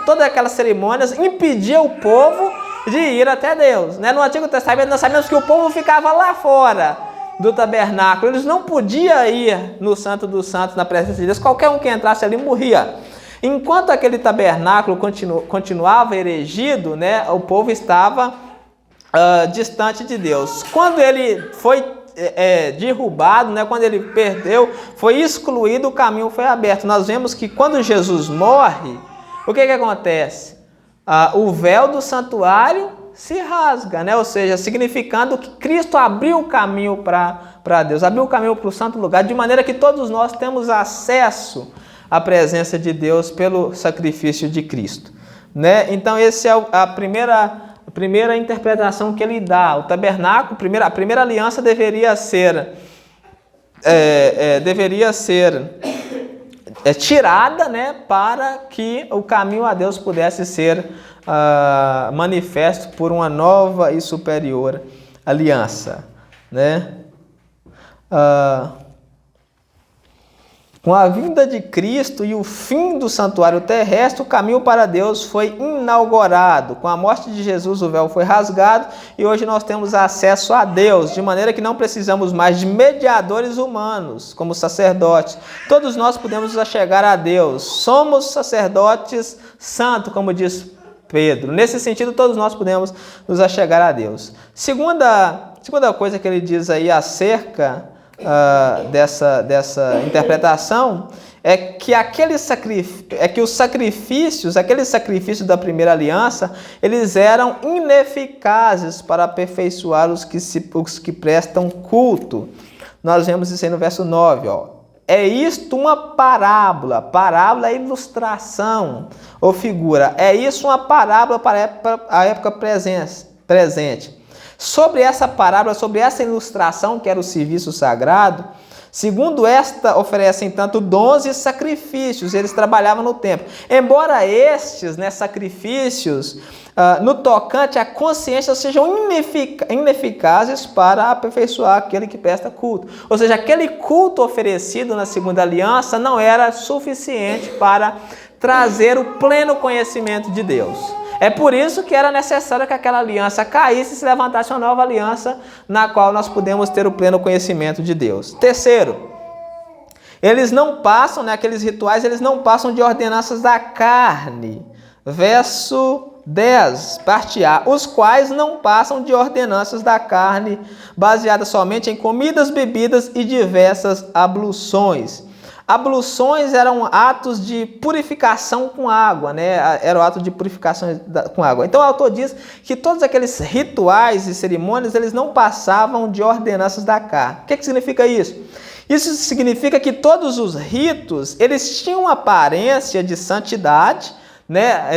todas aquelas cerimônias impediam o povo de ir até Deus, né? No Antigo Testamento nós sabemos que o povo ficava lá fora do tabernáculo, eles não podiam ir no Santo dos Santos, na presença de Deus, qualquer um que entrasse ali morria. Enquanto aquele tabernáculo continuava erigido, né, o povo estava distante de Deus. Quando ele foi derrubado, né, quando ele perdeu, foi excluído, o caminho foi aberto. Nós vemos que quando Jesus morre, o que acontece? O véu do santuário se rasga, né? Ou seja, significando que Cristo abriu o caminho para Deus, abriu o caminho para o santo lugar, de maneira que todos nós temos acesso à presença de Deus pelo sacrifício de Cristo, né? Então, essa é a primeira interpretação que ele dá. O tabernáculo, a primeira aliança deveria ser tirada, né, para que o caminho a Deus pudesse ser manifesto por uma nova e superior aliança, né? Com a vinda de Cristo e o fim do santuário terrestre, o caminho para Deus foi inaugurado. Com a morte de Jesus, o véu foi rasgado e hoje nós temos acesso a Deus, de maneira que não precisamos mais de mediadores humanos, como sacerdotes. Todos nós podemos nos achegar a Deus. Somos sacerdotes santos, como diz Pedro. Nesse sentido, todos nós podemos nos achegar a Deus. Segunda coisa que ele diz aí acerca dessa interpretação é que aqueles sacrifícios da primeira aliança, eles eram ineficazes para aperfeiçoar os que prestam culto. Nós vemos isso aí no verso 9, ó. É isto uma parábola é ilustração ou figura, é isso uma parábola para a época presente. Sobre essa parábola, sobre essa ilustração que era o serviço sagrado, segundo esta, oferecem tanto dons e sacrifícios, eles trabalhavam no templo. Embora estes, né, sacrifícios, no tocante à consciência, sejam ineficazes para aperfeiçoar aquele que presta culto. Ou seja, aquele culto oferecido na segunda aliança não era suficiente para trazer o pleno conhecimento de Deus. É por isso que era necessário que aquela aliança caísse e se levantasse uma nova aliança na qual nós podemos ter o pleno conhecimento de Deus. Terceiro, eles não passam, né, aqueles rituais, eles não passam de ordenanças da carne. Verso 10, parte A, os quais não passam de ordenanças da carne, baseadas somente em comidas, bebidas e diversas abluções. Abluções eram atos de purificação com água, né? Era o ato de purificação com água. Então o autor diz que todos aqueles rituais e cerimônias, eles não passavam de ordenanças da carne. O que significa isso? Isso significa que todos os ritos, eles tinham aparência de santidade, né?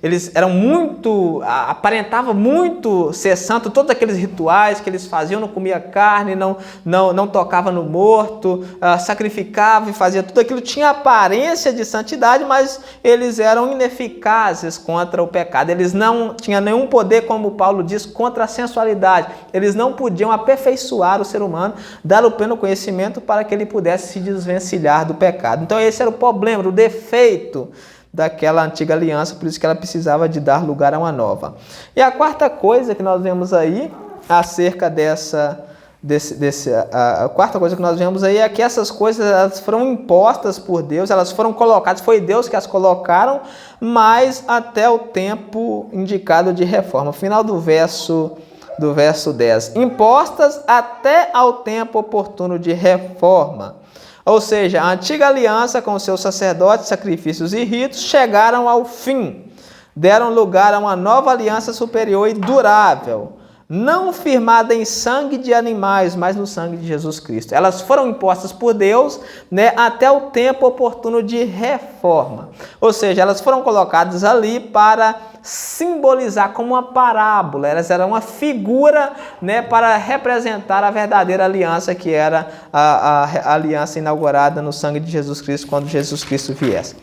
Eles eram muito, aparentavam muito ser santo, todos aqueles rituais que eles faziam, não comia carne, não tocava no morto, sacrificava e fazia tudo aquilo, tinha aparência de santidade, mas eles eram ineficazes contra o pecado, eles não tinham nenhum poder, como Paulo diz, contra a sensualidade, eles não podiam aperfeiçoar o ser humano, dar o pleno conhecimento para que ele pudesse se desvencilhar do pecado. Então esse era o problema, o defeito daquela antiga aliança, por isso que ela precisava de dar lugar a uma nova. E a quarta coisa que nós vemos aí, acerca a quarta coisa que nós vemos aí é que essas coisas elas foram impostas por Deus, elas foram colocadas, foi Deus que as colocaram, mas até o tempo indicado de reforma. Final do verso 10. Impostas até ao tempo oportuno de reforma. Ou seja, a antiga aliança com seus sacerdotes, sacrifícios e ritos chegaram ao fim. Deram lugar a uma nova aliança superior e durável, não firmada em sangue de animais, mas no sangue de Jesus Cristo. Elas foram impostas por Deus, né, até o tempo oportuno de reforma. Ou seja, elas foram colocadas ali para simbolizar como uma parábola. Elas eram uma figura, né, para representar a verdadeira aliança, que era a aliança inaugurada no sangue de Jesus Cristo, quando Jesus Cristo viesse.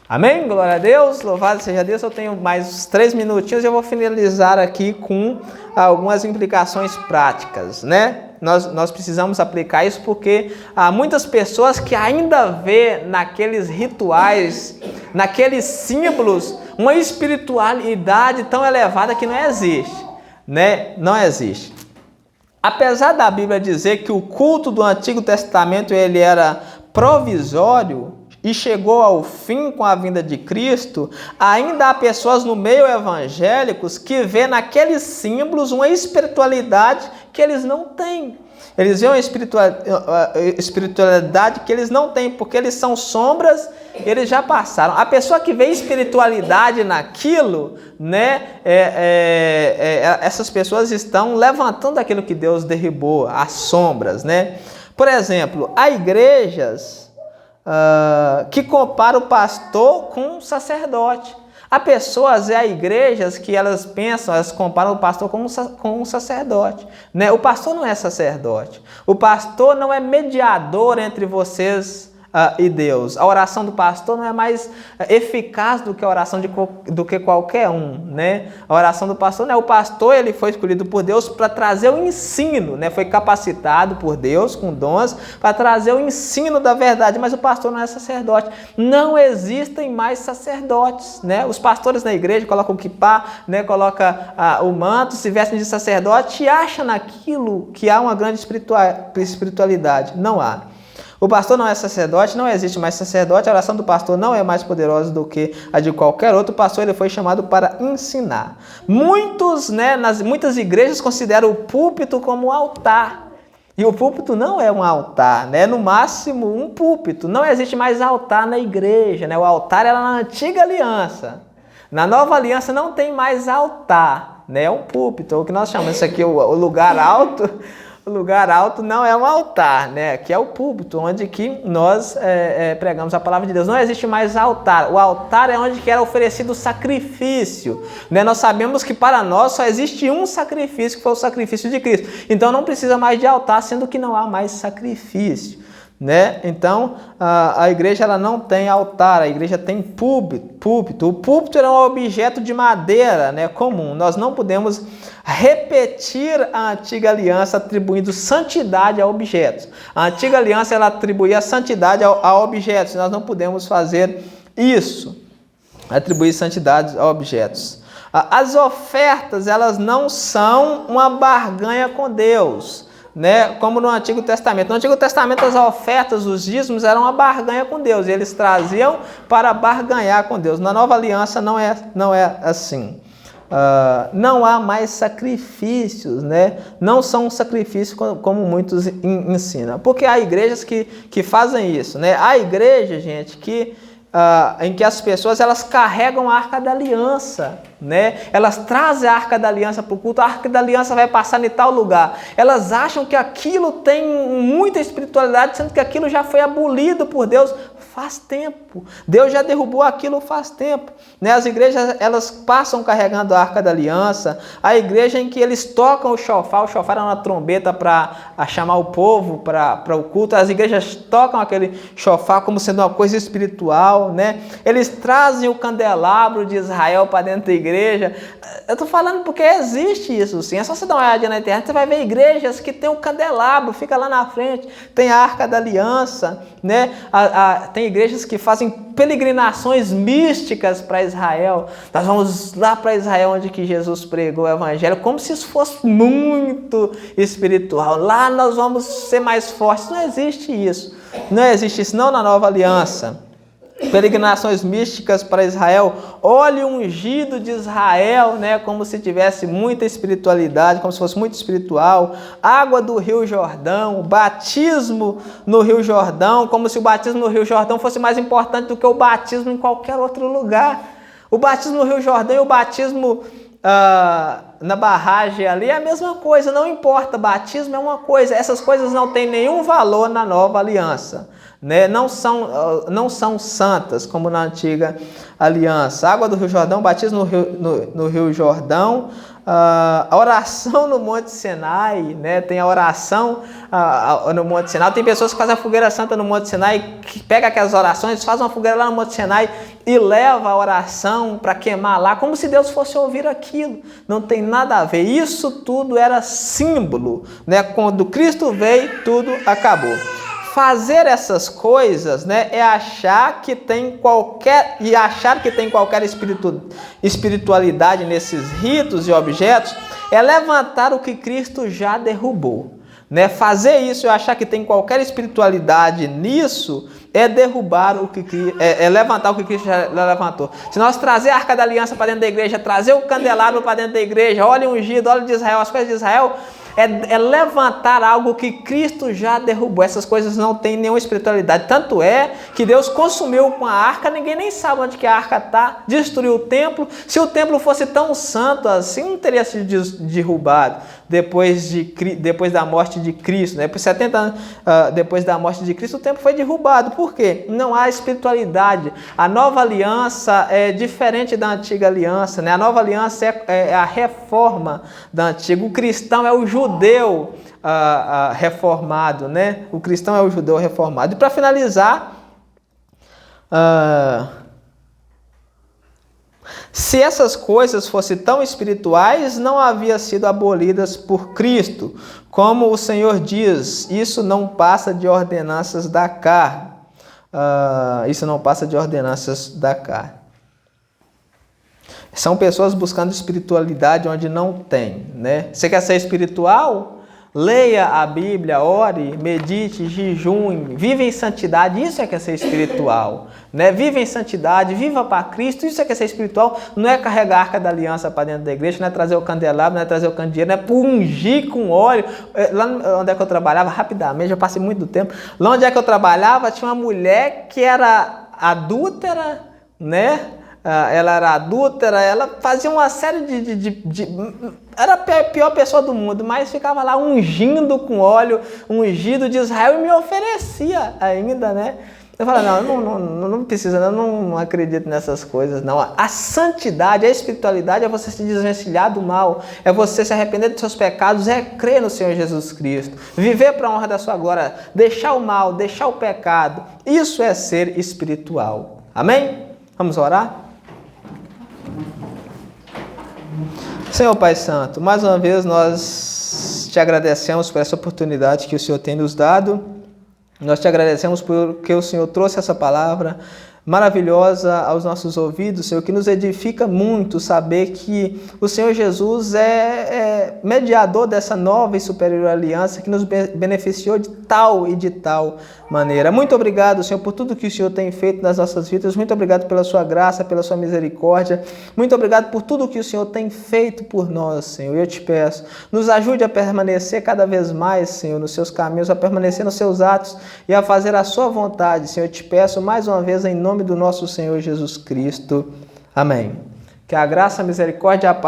Amém? Glória a Deus, louvado seja Deus. Eu tenho mais uns 3 minutinhos e eu vou finalizar aqui com algumas implicações práticas, né? Nós precisamos aplicar isso porque há muitas pessoas que ainda vê naqueles rituais, naqueles símbolos, uma espiritualidade tão elevada que não existe, né? Não existe. Apesar da Bíblia dizer que o culto do Antigo Testamento ele era provisório, e chegou ao fim com a vinda de Cristo, ainda há pessoas no meio evangélicos que vê naqueles símbolos uma espiritualidade que eles não têm. Eles veem uma espiritualidade que eles não têm, porque eles são sombras, eles já passaram. A pessoa que vê espiritualidade naquilo, né, essas pessoas estão levantando aquilo que Deus derribou, as sombras, né? Por exemplo, há igrejas que compara o pastor com o sacerdote. Há pessoas, há igrejas que elas pensam, elas comparam o pastor com um sacerdote, né? O pastor não é sacerdote. O pastor não é mediador entre vocês e Deus. A oração do pastor não é mais eficaz do que a oração do que qualquer um, né? A oração do pastor não é. O pastor ele foi escolhido por Deus para trazer o ensino, né? Foi capacitado por Deus com dons para trazer o ensino da verdade, mas o pastor não é sacerdote. Não existem mais sacerdotes, né? Os pastores na igreja colocam o quipá, né? Coloca o manto, se vestem de sacerdote e acham naquilo que há uma grande espiritualidade. Não há. O pastor não é sacerdote, não existe mais sacerdote, a oração do pastor não é mais poderosa do que a de qualquer outro. O pastor ele foi chamado para ensinar. Muitas igrejas consideram o púlpito como um altar. E o púlpito não é um altar, né? No máximo um púlpito. Não existe mais altar na igreja, né? O altar era na antiga aliança. Na nova aliança não tem mais altar, né? É um púlpito, o que nós chamamos isso aqui o lugar alto, O lugar alto não é um altar, né? Que é o púlpito, onde que nós pregamos a palavra de Deus. Não existe mais altar. O altar é onde que era oferecido o sacrifício, né? Nós sabemos que para nós só existe um sacrifício, que foi o sacrifício de Cristo. Então não precisa mais de altar, sendo que não há mais sacrifício, né? Então a igreja ela não tem altar, a igreja tem púlpito. O púlpito era um objeto de madeira, né, comum. Nós não podemos repetir a antiga aliança atribuindo santidade a objetos. A antiga aliança ela atribuía santidade a objetos. Nós não podemos fazer isso, atribuir santidade a objetos. As ofertas elas não são uma barganha com Deus, né? Como no Antigo Testamento. No Antigo Testamento as ofertas, os dízimos eram uma barganha com Deus. Eles traziam para barganhar com Deus. Na Nova Aliança não é assim. Não há mais sacrifícios, né? Não são sacrifícios como muitos ensinam. Porque há igrejas que fazem isso, né? Há igreja, gente, em que as pessoas elas carregam a Arca da Aliança, né? Elas trazem a Arca da Aliança para o culto, a Arca da Aliança vai passar em tal lugar. Elas acham que aquilo tem muita espiritualidade, sendo que aquilo já foi abolido por Deus faz tempo. Deus já derrubou aquilo faz tempo, né? As igrejas elas passam carregando a Arca da Aliança. A igreja em que eles tocam o chofar é uma trombeta para chamar o povo para o culto. As igrejas tocam aquele chofar como sendo uma coisa espiritual, né? Eles trazem o candelabro de Israel para dentro da igreja. Eu estou falando porque existe isso, sim. É só você dar uma olhada na internet, você vai ver igrejas que tem o candelabro, fica lá na frente, tem a Arca da Aliança, né? Tem igrejas que fazem peregrinações místicas para Israel. Nós vamos lá para Israel, onde que Jesus pregou o evangelho, como se isso fosse muito espiritual. Lá nós vamos ser mais fortes. Não existe isso. Não existe isso, não na Nova Aliança. Peregrinações místicas para Israel, óleo ungido de Israel, né, como se tivesse muita espiritualidade, como se fosse muito espiritual, água do Rio Jordão, batismo no Rio Jordão, como se o batismo no Rio Jordão fosse mais importante do que o batismo em qualquer outro lugar. O batismo no Rio Jordão e o batismo na barragem ali é a mesma coisa, não importa, batismo é uma coisa, essas coisas não têm nenhum valor na Nova Aliança, né? Não são santas como na Antiga Aliança. Água do Rio Jordão, batismo no Rio Jordão, a oração no Monte Sinai, né? Tem a oração no Monte Sinai. Tem pessoas que fazem a fogueira santa no Monte Sinai, que pegam aquelas orações, fazem uma fogueira lá no Monte Sinai e leva a oração para queimar lá, como se Deus fosse ouvir aquilo. Não tem nada a ver. Isso tudo era símbolo, né? Quando Cristo veio, tudo acabou. Fazer essas coisas, né, é achar que tem qualquer espiritualidade nesses ritos e objetos, é levantar o que Cristo já derrubou, né? Fazer isso e achar que tem qualquer espiritualidade nisso é derrubar é levantar o que Cristo já levantou. Se nós trazer a Arca da Aliança para dentro da igreja, trazer o candelabro para dentro da igreja, óleo ungido, óleo de Israel, as coisas de Israel, é levantar algo que Cristo já derrubou. Essas coisas não têm nenhuma espiritualidade. Tanto é que Deus consumiu com a arca, ninguém nem sabe onde que a arca está, destruiu o templo. Se o templo fosse tão santo assim, não teria sido derrubado depois da morte de Cristo, né? Por 70 anos depois da morte de Cristo, o templo foi derrubado. Por quê? Não há espiritualidade. A nova aliança é diferente da antiga aliança, né? A nova aliança é a reforma da antiga. O cristão é o judeu reformado, né? O cristão é o judeu reformado. E para finalizar, se essas coisas fossem tão espirituais, não haviam sido abolidas por Cristo. Como o Senhor diz, isso não passa de ordenanças da carne. Isso não passa de ordenanças da carne. São pessoas buscando espiritualidade onde não tem, né? Você quer ser espiritual? Leia a Bíblia, ore, medite, jejum, vive em santidade. Isso é que é ser espiritual, né? Vive em santidade, viva para Cristo. Isso é que é ser espiritual. Não é carregar a Arca da Aliança para dentro da igreja, não é trazer o candelabro, não é trazer o candeeiro, não é ungir com óleo. Lá onde é que eu trabalhava, rapidamente, já passei muito tempo. Lá onde é que eu trabalhava, tinha uma mulher que era adúltera, né? ela era adúltera, ela fazia uma série era a pior pessoa do mundo, mas ficava lá ungindo com óleo, ungido de Israel, e me oferecia ainda, né? Eu falo, não precisa, eu não acredito nessas coisas, não. A santidade, a espiritualidade é você se desvencilhar do mal, é você se arrepender dos seus pecados, é crer no Senhor Jesus Cristo, viver para a honra da sua glória, deixar o mal, deixar o pecado. Isso é ser espiritual. Amém? Vamos orar? Senhor Pai Santo, mais uma vez nós te agradecemos por essa oportunidade que o Senhor tem nos dado. Nós te agradecemos porque o Senhor trouxe essa palavra maravilhosa aos nossos ouvidos, Senhor, que nos edifica muito saber que o Senhor Jesus é mediador dessa nova e superior aliança que nos beneficiou de tal e de tal maneira. Muito obrigado, Senhor, por tudo que o Senhor tem feito nas nossas vidas. Muito obrigado pela sua graça, pela sua misericórdia. Muito obrigado por tudo que o Senhor tem feito por nós, Senhor. Eu te peço, nos ajude a permanecer cada vez mais, Senhor, nos seus caminhos, a permanecer nos seus atos e a fazer a sua vontade, Senhor. Eu te peço mais uma vez em nome do nosso Senhor Jesus Cristo. Amém. Que a graça, a misericórdia e a paz